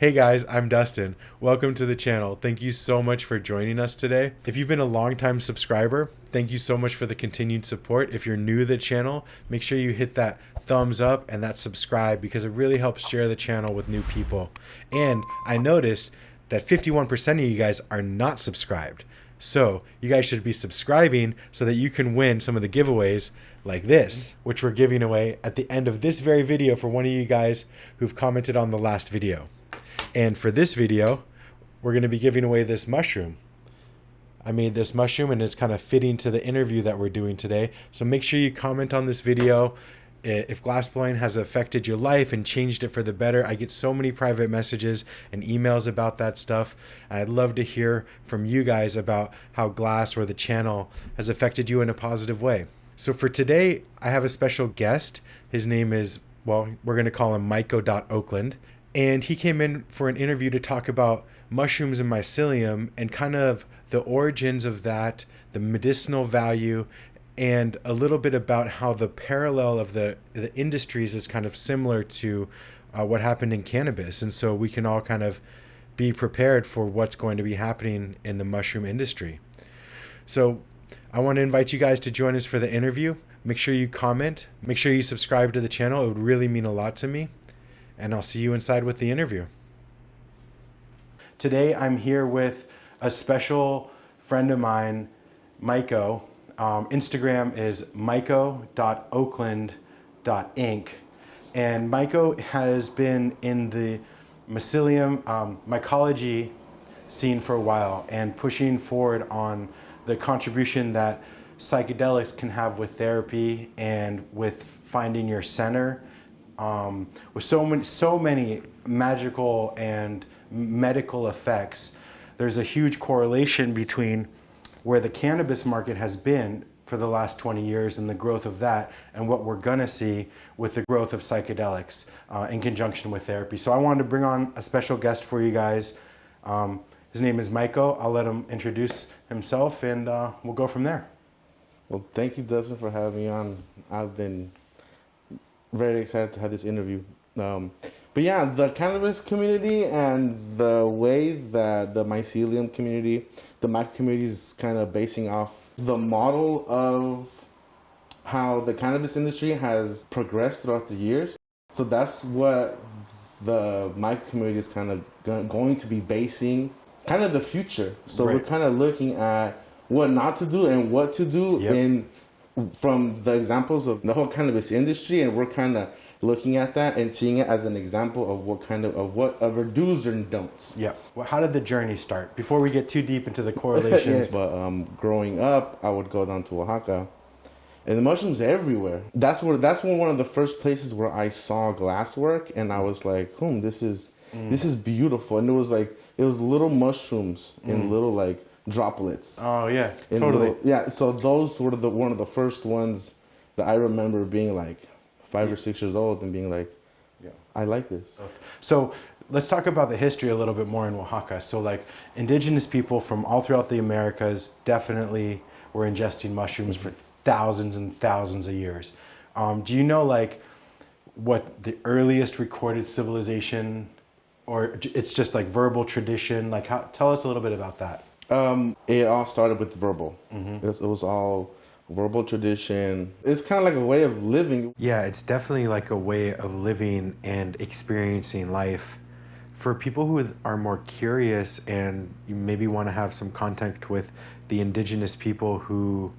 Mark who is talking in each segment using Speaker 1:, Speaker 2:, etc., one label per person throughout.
Speaker 1: Hey guys, I'm Dustin. Welcome to the channel. Thank you so much for joining us today. If you've been a longtime subscriber, thank you so much for the continued support. If you're new to the channel, make sure you hit that thumbs up and that subscribe because it really helps share the channel with new people. And I noticed that 51% of you guys are not subscribed. So you guys should be subscribing so that you can win some of the giveaways like this, which we're giving away at the end of this very video for one of you guys who've commented on the last video. And for this video, we're going to be giving away this mushroom. I made this mushroom and it's kind of fitting to the interview that we're doing today. So make sure you comment on this video. If glassblowing has affected your life and changed it for the better, I get so many private messages and emails about that stuff. I'd love to hear from you guys about how glass or the channel has affected you in a positive way. So for today, I have a special guest. His name is, well, we're going to call him Myco.Oakland. And he came in for an interview to talk about mushrooms and mycelium and kind of the origins of that, the medicinal value, and a little bit about how the parallel of the industries is kind of similar to what happened in cannabis. And so we can all kind of be prepared for what's going to be happening in the mushroom industry. So I want to invite you guys to join us for the interview. Make sure you comment. Make sure you subscribe to the channel. It would really mean a lot to me. And I'll see you inside with the interview. Today I'm here with a special friend of mine, Myco. Instagram is myco.oakland.inc. And Myco has been in the mycelium, mycology scene for a while and pushing forward on the contribution that psychedelics can have with therapy and with finding your center. With so many magical and medical effects, there's a huge correlation between where the cannabis market has been for the last 20 years and the growth of that and what we're gonna see with the growth of psychedelics in conjunction with therapy. So I wanted to bring on a special guest for you guys. His name is Myco. I'll let him introduce himself and we'll go from there.
Speaker 2: Well, thank you, Dustin, for having me on. I've been very excited to have this interview. But yeah, the cannabis community and the way that the mycelium community, the myco community is kind of basing off the model of how the cannabis industry has progressed throughout the years. So that's what the myco community is kind of going to be basing kind of the future. So
Speaker 1: Right.
Speaker 2: We're kind of looking at what not to do and what to do from the examples of the whole cannabis industry, and we're kind of looking at that and seeing it as an example of what our do's and don'ts.
Speaker 1: Yeah. Well, how did the journey start? Before we get too deep into the correlations.
Speaker 2: But growing up, I would go down to Oaxaca, and the mushrooms everywhere. That's one of the first places where I saw glass work, and I was like, this is beautiful. And it was little mushrooms in little like droplets.
Speaker 1: Oh yeah, totally.
Speaker 2: So those were one of the first ones that I remember being like 5 or 6 years old and being like, I like this.
Speaker 1: So let's talk about the history a little bit more in Oaxaca. So like indigenous people from all throughout the Americas definitely were ingesting mushrooms for thousands and thousands of years. Do you know like what the earliest recorded civilization, or it's just like verbal tradition? Like tell us a little bit about that.
Speaker 2: It all started with verbal. It was all verbal tradition. It's kind of like a way of living.
Speaker 1: Yeah, it's definitely like a way of living and experiencing life. For people who are more curious and you maybe want to have some contact with the indigenous people who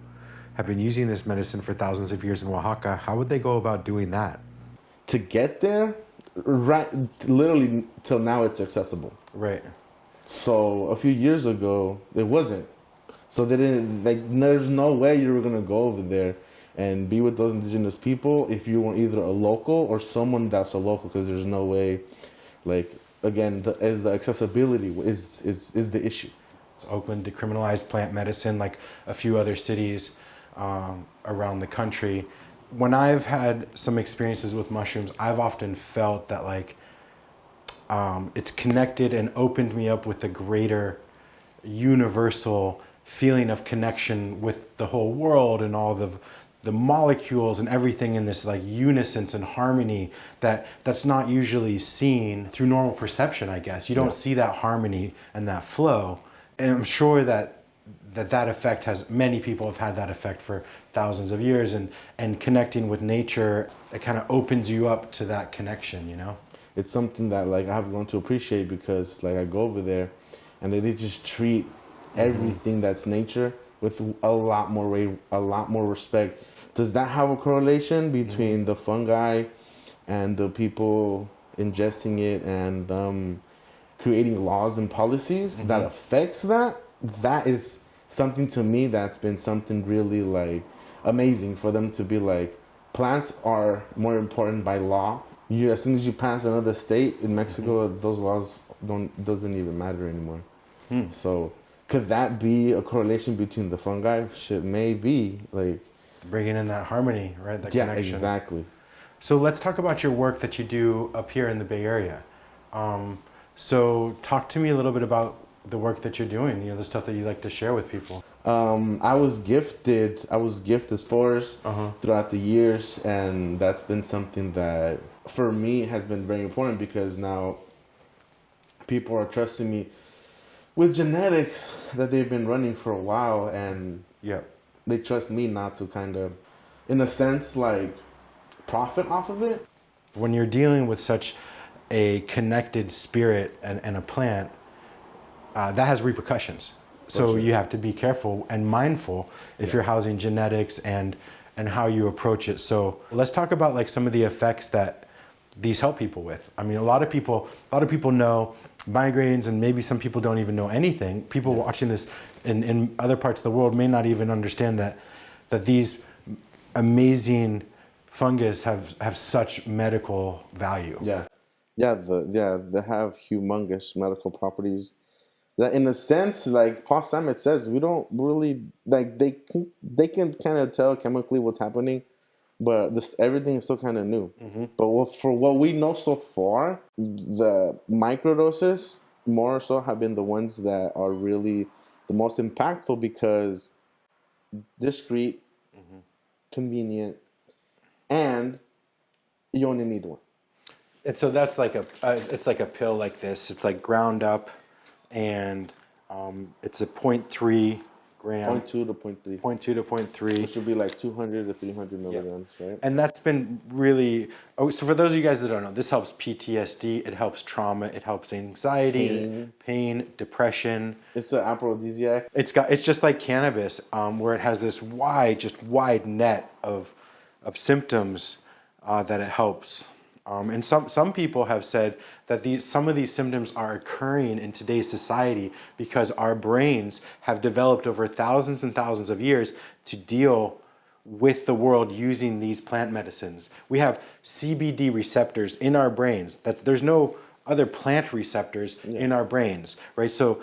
Speaker 1: have been using this medicine for thousands of years in Oaxaca, how would they go about doing that?
Speaker 2: To get there, right, literally till now it's accessible.
Speaker 1: Right.
Speaker 2: So a few years ago, it wasn't. So they didn't, there's no way you were going to go over there and be with those indigenous people if you were either a local or someone that's a local, because there's no way, again, the accessibility is the issue.
Speaker 1: Oakland decriminalized plant medicine, like a few other cities around the country. When I've had some experiences with mushrooms, I've often felt that it's connected and opened me up with a greater universal feeling of connection with the whole world and all the molecules and everything in this like unison and harmony that's not usually seen through normal perception, I guess. You don't see that harmony and that flow. And I'm sure that effect has, many people have had that effect for thousands of years, and connecting with nature, it kind of opens you up to that connection, you know?
Speaker 2: It's something that like I have grown to appreciate, because like I go over there and they just treat everything that's nature with a lot more respect. Does that have a correlation between the fungi and the people ingesting it and creating laws and policies that affects that? That is something to me that's been something really like amazing for them to be like, plants are more important by law. As soon as you pass another state in Mexico, those laws doesn't even matter anymore. So could that be a correlation between the fungi? Shit, maybe, like
Speaker 1: Bringing in that harmony, right? That connection.
Speaker 2: Exactly.
Speaker 1: So let's talk about your work that you do up here in the Bay Area. So talk to me a little bit about the work that you're doing, the stuff that you like to share with people.
Speaker 2: I was gifted spores throughout the years, and that's been something that for me has been very important, because now people are trusting me with genetics that they've been running for a while, and they trust me not to kind of, in a sense, like profit off of it.
Speaker 1: When you're dealing with such a connected spirit and a plant, that has repercussions. So you have to be careful and mindful if you're housing genetics and how you approach it. So let's talk about like some of the effects that these help people with. I mean, a lot of people know migraines, and maybe some people don't even know anything. People watching this in other parts of the world may not even understand that these amazing fungus have such medical value.
Speaker 2: They have humongous medical properties that, in a sense, like Paul Stamets says, we don't really like. They can kind of tell chemically what's happening, but everything is still kind of new. But for what we know so far, the microdoses more so have been the ones that are really the most impactful, because discreet, convenient, and you only need one.
Speaker 1: And so that's like it's like a pill like this. It's like ground up, and it's a 0.3 gram.
Speaker 2: 0.2 to 0.3.
Speaker 1: 0.2 to 0.3.
Speaker 2: It should be like 200 to 300 milligrams, right?
Speaker 1: And that's been really. Oh, so for those of you guys that don't know, this helps PTSD. It helps trauma. It helps anxiety, pain, depression.
Speaker 2: It's an aphrodisiac.
Speaker 1: It's just like cannabis, where it has this wide net of symptoms that it helps. And some people have said that some of these symptoms are occurring in today's society because our brains have developed over thousands and thousands of years to deal with the world using these plant medicines. We have CBD receptors in our brains. There's no other plant receptors in our brains, right? So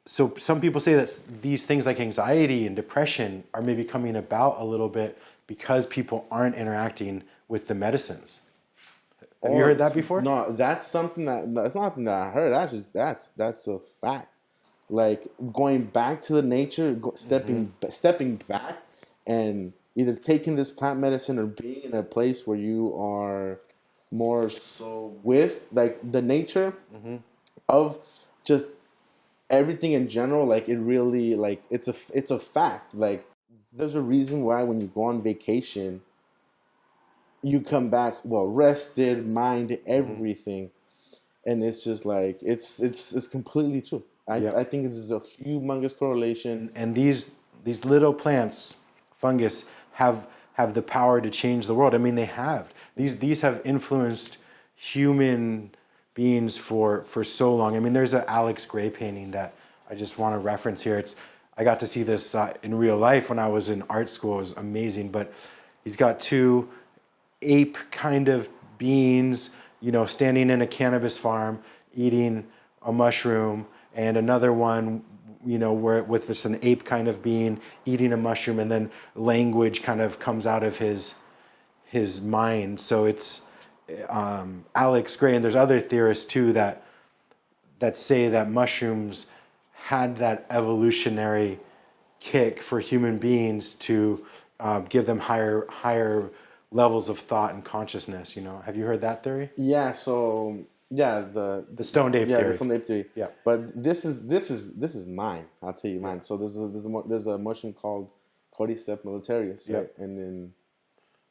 Speaker 1: some people say that these things like anxiety and depression are maybe coming about a little bit because people aren't interacting with the medicines. Have you heard that before?
Speaker 2: No, that's not something that I heard. That's a fact. Like going back to the nature, stepping back, and either taking this plant medicine or being in a place where you are more so with like the nature of just everything in general. Like it really, like it's a fact. Like there's a reason why when you go on vacation, you come back well rested, mind, everything, and it's just like it's completely true. I think it's a humongous correlation.
Speaker 1: And these little plants, fungus, have the power to change the world. I mean, they have these have influenced human beings for so long. I mean, there's an Alex Gray painting that I just want to reference here. I got to see this in real life when I was in art school. It was amazing. But he's got two ape kind of beings, standing in a cannabis farm, eating a mushroom, and another one, where with this an ape kind of being eating a mushroom, and then language kind of comes out of his mind. So it's Alex Gray, and there's other theorists too that say that mushrooms had that evolutionary kick for human beings to give them higher levels of thought and consciousness. Have you heard that theory?
Speaker 2: Yeah. So yeah,
Speaker 1: The stoned ape theory.
Speaker 2: the stoned ape theory.
Speaker 1: Yeah.
Speaker 2: But this is mine. I'll tell you mine. So there's a mushroom called Cordyceps militaris, right?
Speaker 1: Yep.
Speaker 2: And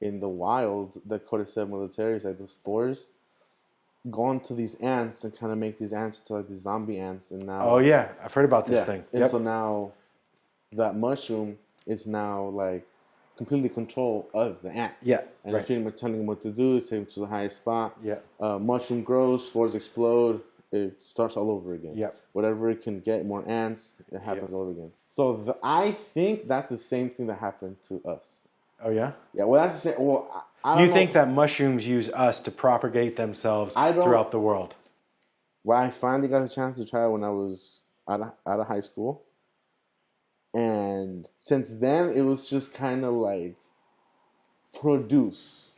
Speaker 2: in the wild, the Cordyceps militaris, like the spores, go onto these ants and kind of make these ants to like these zombie ants. And now,
Speaker 1: Oh yeah, I've heard about this thing.
Speaker 2: And
Speaker 1: Yep.
Speaker 2: so now that mushroom is now like completely control of the ant.
Speaker 1: Yeah.
Speaker 2: And
Speaker 1: Right.
Speaker 2: it's pretty much telling them what to do, take them to the highest spot.
Speaker 1: Yeah.
Speaker 2: Mushroom grows, spores explode, it starts all over again.
Speaker 1: Yep.
Speaker 2: Whatever it can get, more ants, it happens
Speaker 1: Yep.
Speaker 2: all over again. So I think that's the same thing that happened to us.
Speaker 1: Oh yeah.
Speaker 2: Yeah, well, that's the same. Well, I don't
Speaker 1: You
Speaker 2: know.
Speaker 1: think that mushrooms use us to propagate themselves
Speaker 2: I don't-
Speaker 1: throughout the world?
Speaker 2: Well, I finally got a chance to try it when I was out of high school. And since then, it was just kind of like produce.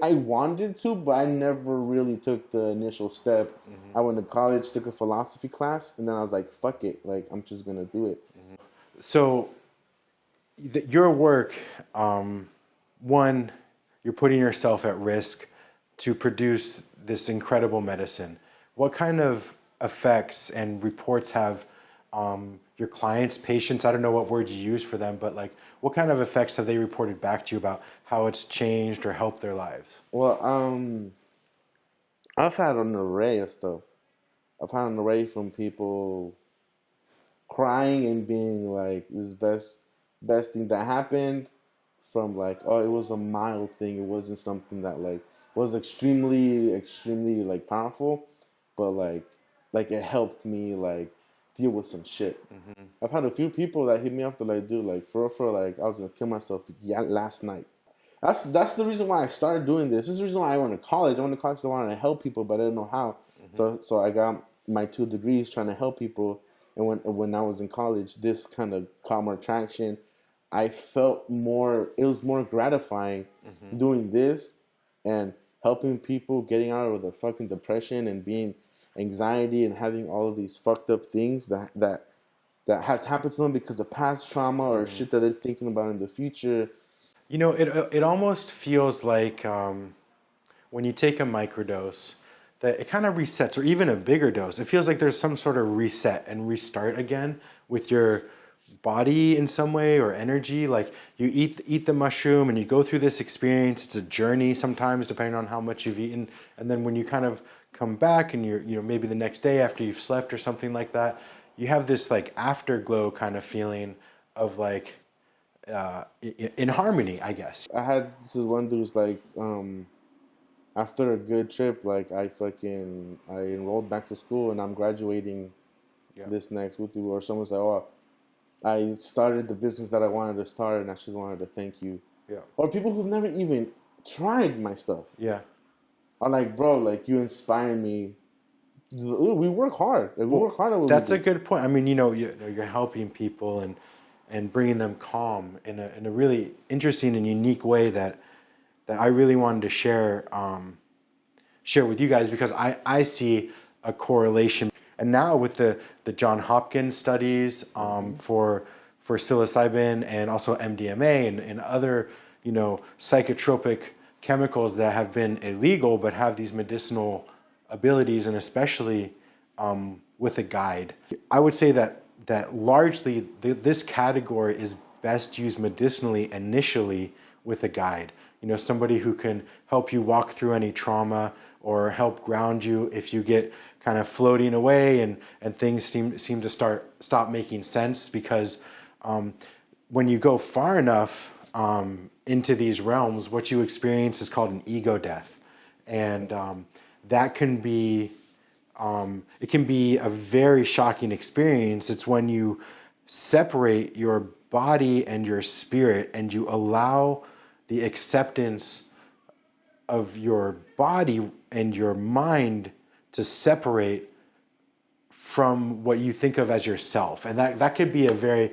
Speaker 2: I wanted to, but I never really took the initial step. I went to college, took a philosophy class, and then I was like, fuck it. Like, I'm just going to do it.
Speaker 1: So, your work, one, you're putting yourself at risk to produce this incredible medicine. What kind of effects and reports have your clients, patients, I don't know what word you use for them, but like, what kind of effects have they reported back to you about how it's changed or helped their lives?
Speaker 2: Well, I've had an array of stuff. I've had an array from people crying and being like, "This is best thing that happened," from like, "Oh, it was a mild thing. It wasn't something that like was extremely like powerful, but like it helped me like deal with some shit." I've had a few people that hit me up to like, "Dude, like for like I was gonna kill myself last night." That's the reason why I started doing this. This is the reason why I went to college. I went to college because I wanted to help people, but I didn't know how. So I got my 2 degrees trying to help people. And when I was in college, this kind of caught more traction. I felt it was more gratifying doing this and helping people getting out of their fucking depression and being anxiety and having all of these fucked up things that has happened to them because of past trauma or shit that they're thinking about in the future.
Speaker 1: You know, it almost feels like when you take a microdose, that it kind of resets, or even a bigger dose. It feels like there's some sort of reset and restart again with your body in some way, or energy. Like you eat the mushroom and you go through this experience. It's a journey sometimes, depending on how much you've eaten. And then when you kind of come back and you're maybe the next day after you've slept or something like that, you have this like afterglow kind of feeling of like in harmony, I guess.
Speaker 2: I had this one dude who's like, after a good trip, like I enrolled back to school and I'm graduating this next week. Or someone's like, "Oh, I started the business that I wanted to start and I just wanted to thank you."
Speaker 1: Yeah.
Speaker 2: Or people who've never even tried my stuff.
Speaker 1: Yeah.
Speaker 2: Are like, "Bro, like you inspire me." We work hard. Like, we work hard at what
Speaker 1: That's
Speaker 2: we
Speaker 1: a good point. I mean, you're helping people and bringing them calm in a really interesting and unique way that I really wanted to share with you guys, because I see a correlation. And now with the John Hopkins studies for psilocybin and also MDMA and other psychotropic chemicals that have been illegal but have these medicinal abilities, and especially with a guide, I would say that largely this category is best used medicinally initially with a guide. Somebody who can help you walk through any trauma or help ground you if you get kind of floating away and things seem to stop making sense, because when you go far enough into these realms, what you experience is called an ego death. And that can be it can be a very shocking experience. It's when you separate your body and your spirit and you allow the acceptance of your body and your mind to separate from what you think of as yourself. And that could be a very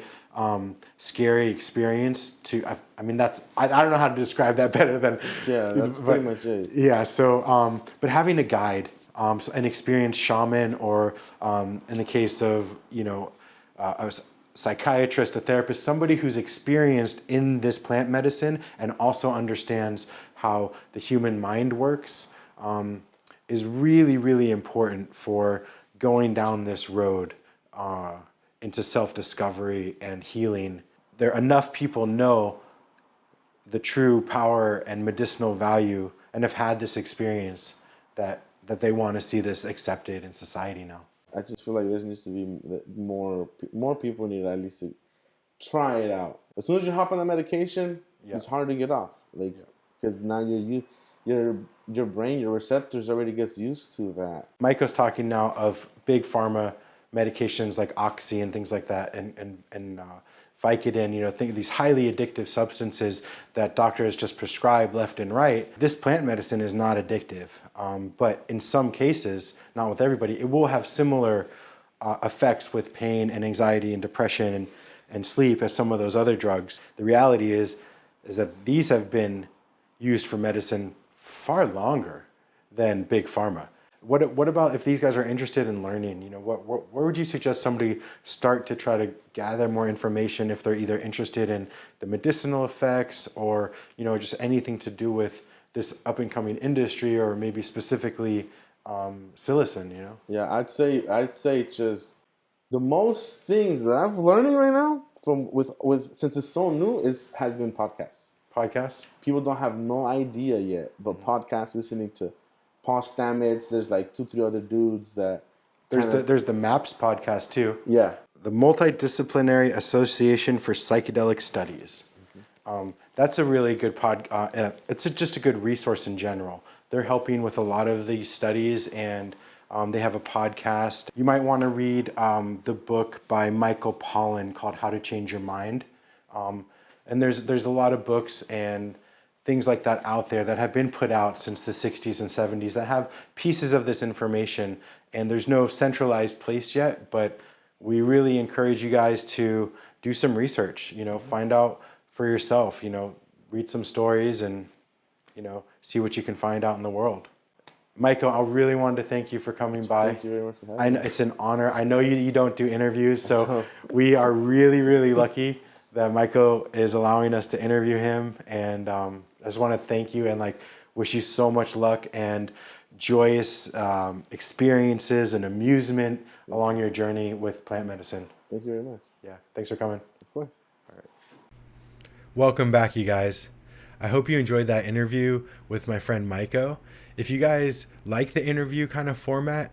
Speaker 1: scary experience to, I mean, I don't know how to describe that better than.
Speaker 2: Yeah, that's pretty much it.
Speaker 1: Yeah, so, but having a guide, an experienced shaman, or in the case of, psychiatrist, a therapist, somebody who's experienced in this plant medicine and also understands how the human mind works, is really, really important for going down this road into self-discovery and healing. Enough people know the true power and medicinal value and have had this experience that they want to see this accepted in society now.
Speaker 2: I just feel like there needs to be more people need at least to try it out. As soon as you hop on the medication, it's hard to get off. Because now your brain, your receptors already gets used to that.
Speaker 1: Myco's talking now of big pharma medications like Oxy and things like that, and Vicodin, these highly addictive substances that doctors just prescribe left and right. This plant medicine is not addictive, but in some cases, not with everybody, it will have similar effects with pain and anxiety and depression and sleep as some of those other drugs. The reality is that these have been used for medicine far longer than big pharma. What about if these guys are interested in learning? Where would you suggest somebody start to try to gather more information if they're either interested in the medicinal effects or just anything to do with this up and coming industry, or maybe specifically psilocin?
Speaker 2: Yeah, I'd say just the most things that I'm learning right now with since it's so new has been podcasts.
Speaker 1: Podcasts?
Speaker 2: People don't have no idea yet, but podcasts, listening to Paul Stamets, there's like 2-3 other dudes that...
Speaker 1: There's the MAPS podcast too.
Speaker 2: Yeah.
Speaker 1: The Multidisciplinary Association for Psychedelic Studies. That's a really good it's just a good resource in general. They're helping with a lot of these studies, and they have a podcast. You might want to read the book by Michael Pollan called How to Change Your Mind. And there's a lot of books and things like that out there that have been put out since the 60s and 70s that have pieces of this information, and there's no centralized place yet, but we really encourage you guys to do some research, find out for yourself, read some stories and, see what you can find out in the world. Michael, I really wanted to thank you for coming by.
Speaker 2: Thank you very much for having me.
Speaker 1: It's an honor. I know you don't do interviews, so we are really, really lucky that Michael is allowing us to interview him, and I just want to thank you and wish you so much luck and joyous experiences and amusement along your journey with plant medicine.
Speaker 2: Thank you very much.
Speaker 1: Yeah, thanks for coming.
Speaker 2: Of course.
Speaker 1: All right. Welcome back, you guys. I hope you enjoyed that interview with my friend Myco. If you guys like the interview kind of format,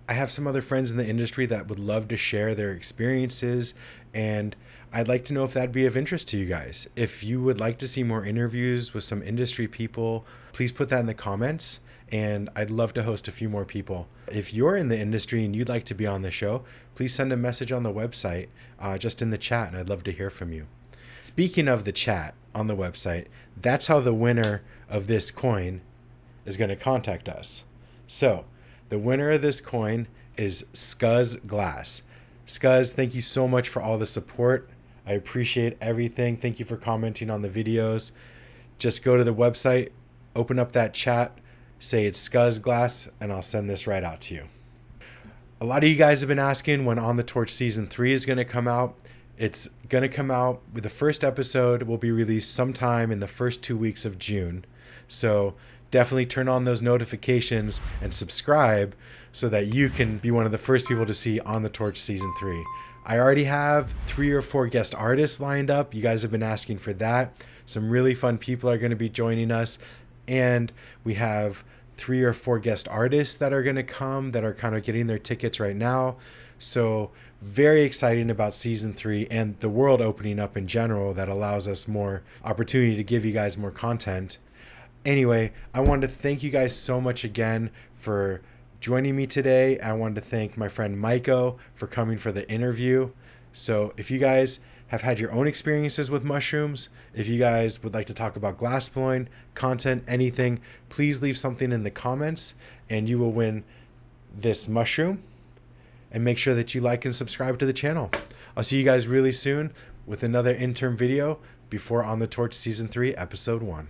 Speaker 1: I have some other friends in the industry that would love to share their experiences, and I'd like to know if that'd be of interest to you guys. If you would like to see more interviews with some industry people, please put that in the comments, and I'd love to host a few more people. If you're in the industry and you'd like to be on the show, please send a message on the website, just in the chat, and I'd love to hear from you. Speaking of the chat on the website, that's how the winner of this coin is going to contact us. So the winner of this coin is Scuzz Glass. Scuzz, thank you so much for all the support. I appreciate everything. Thank you for commenting on the videos. Just go to the website, open up that chat, say it's Scuzz Glass, and I'll send this right out to you. A lot of you guys have been asking when On the Torch Season 3 is going to come out. It's going to come out with the first episode will be released sometime in the first 2 weeks of June. So definitely turn on those notifications and subscribe so that you can be one of the first people to see On the Torch Season 3. I already have 3 or 4 guest artists lined up. You guys have been asking for that. Some really fun people are going to be joining us. And we have 3 or 4 guest artists that are going to come that are kind of getting their tickets right now. So very exciting about Season 3 and the world opening up in general that allows us more opportunity to give you guys more content. Anyway, I wanted to thank you guys so much again for joining me today. I wanted to thank my friend Myco for coming for the interview. So if you guys have had your own experiences with mushrooms, if you guys would like to talk about glassblowing, content, anything, please leave something in the comments and you will win this mushroom. And make sure that you like and subscribe to the channel. I'll see you guys really soon with another intern video before On the Torch Season 3, Episode 1.